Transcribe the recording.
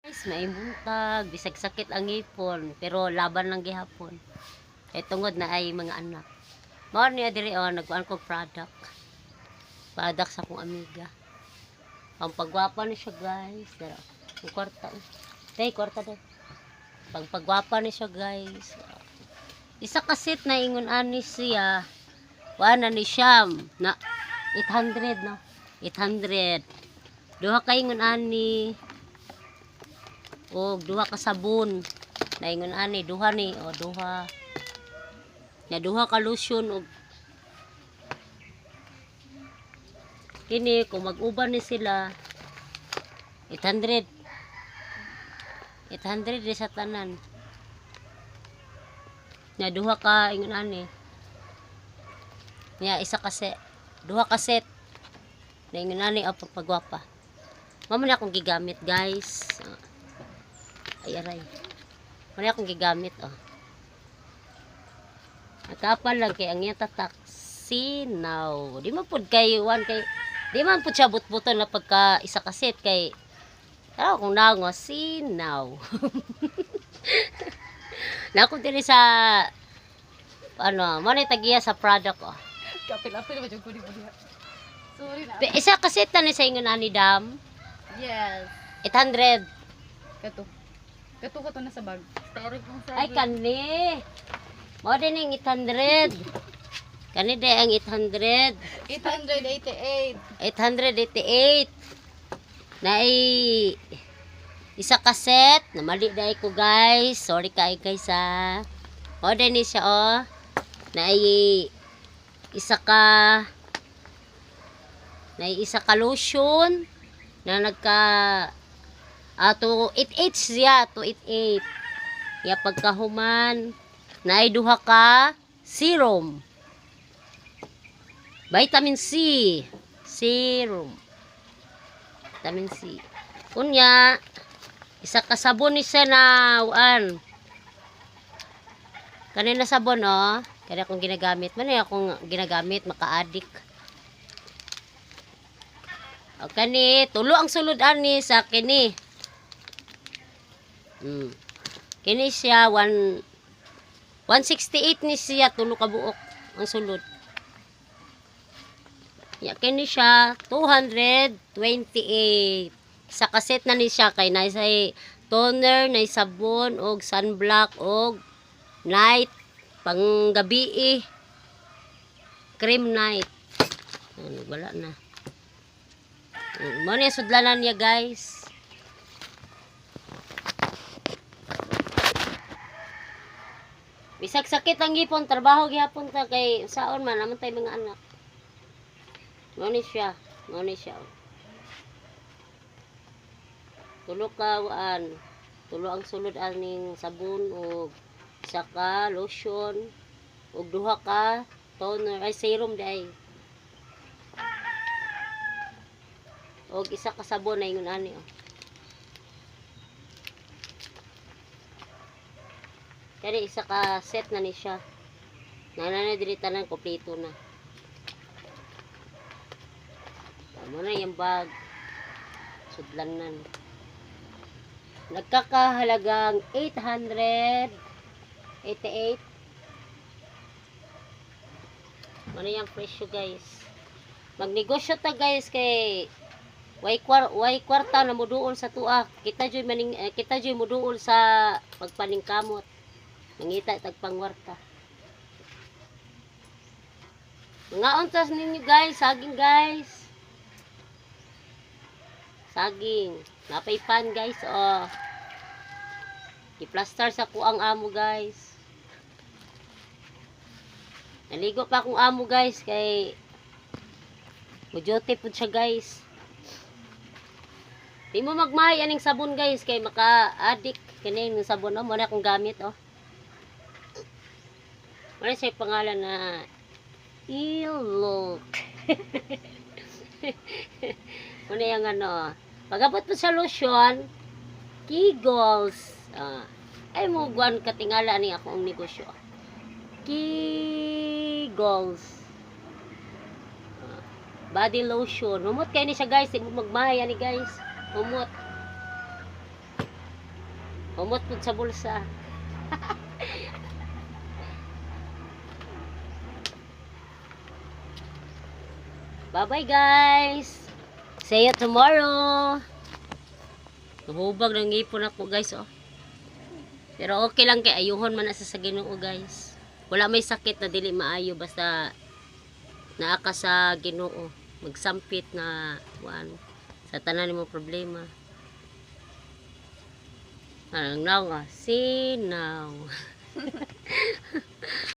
Guys, maimuntag, bisag sakit ang ngipon, pero laban lang gihapon. Kay tungod na ay mga anak. Mao niya diri nagkuan ko product. Product sa akong amiga. Ang pagwapa ni siya, guys. Dara, ang kwarta. Day, kwarta day. Pagpagwapa ni siya, guys. Isa kasit na ingon ani siya. Wala ni Siyam na 800 no. 800. Duha kay ingon ani o duha ka sabon. Naingon ani duha ni o duha. Ya duha ka lotion og kini kung mag-uban ni sila 800. 800 di sa tanan. Ya duha ka ingon ani. Ya isa kasi duha ka set. Naingon ani o pagpagwapa. Mamo na akong gigamit, guys. Ay aray. Mamo na akong gigamit Nakapal lang kay ang iya tatak sinaw. Di man pud kay one kay di man pud siya but-buton na pagka isa ka set kay kung naungo sinaw. Nako diri sa mo ni tagiya sa product Kapil-apil ba dyan ko di mo diha? Sorry na. Isa ka set na ni sa ingon ani dam. Yes. 800. Kato. Kato na sa bag. Styrofoam kong sa Ay kani. Mo din ang 800. Kani day ang 800. 888. 888. Na isa ka set. Namali day ko, guys. Sorry kay guys ha. O din ni siya Na isa ka lotion na nagka to 88 siya. 288. Ya pagkahuman na duha ka serum. Vitamin C. Serum. Vitamin C. Kunya, isa ka sabon ni siya na kanina sabon kaya akong ginagamit. Mano akong ginagamit, maka-addict. O kani, tulo ang sulod ani sa kini. Kini siya 168 ni siya tulo ka buok ang sulod. Ya kini siya 228. Sa kaset na ni siya kay na toner, na sabon og sunblock og night pang gabi cream night. Wala na. Mo ni sudlanan niya, guys. Bisag sakit ang gipon, trabaho gihapon ta kay saon man naman tay mga anak. Mo ni siya. Tulo ang sulod aning sabon og isa ka lotion og duha ka toner ay serum day. Og isa ka sabon na ingon ani Kaya isa ka set na ni siya. Nanay diri tanan kompleto na. Tama na yung bag. Sudlanan. Nagkakahalagang 888. Ano yung presyo, guys? Magnegosyo ta, guys, kay way kwarta na muduol sa tuak. Kita joy muduol sa pagpaningkamot. Mangita tagpangwarta. Mga untas ninyo, guys, saging, guys. Saging. Napaypan, guys, i-plaster sa kuang amo, guys. Naligo pa akong amo, guys, kay mujote po siya, guys. Di mo magmahay aning sabon, guys, kay maka-addict kani ng sabon mo na akong gamit Wala siya pangalan na Ilok. Muna yung pagabot mo sa lotion, Kegels. Ay mo guwan katingala ni akong negosyo. Kegels. Body lotion. Humot kayo ni siya, guys. Magmahaya ni, guys. Humot. Kumot po sa bulsa. Bye-bye guys. See you tomorrow. Nahubag ng ipon ako guys oh. Pero okay lang kay ayuhon man na sa Ginoo guys. Wala may sakit na dili maayo basta naa ka sa Ginoo. Magsampit na kuan sa tanan nimo problema. Parang now, sinaw.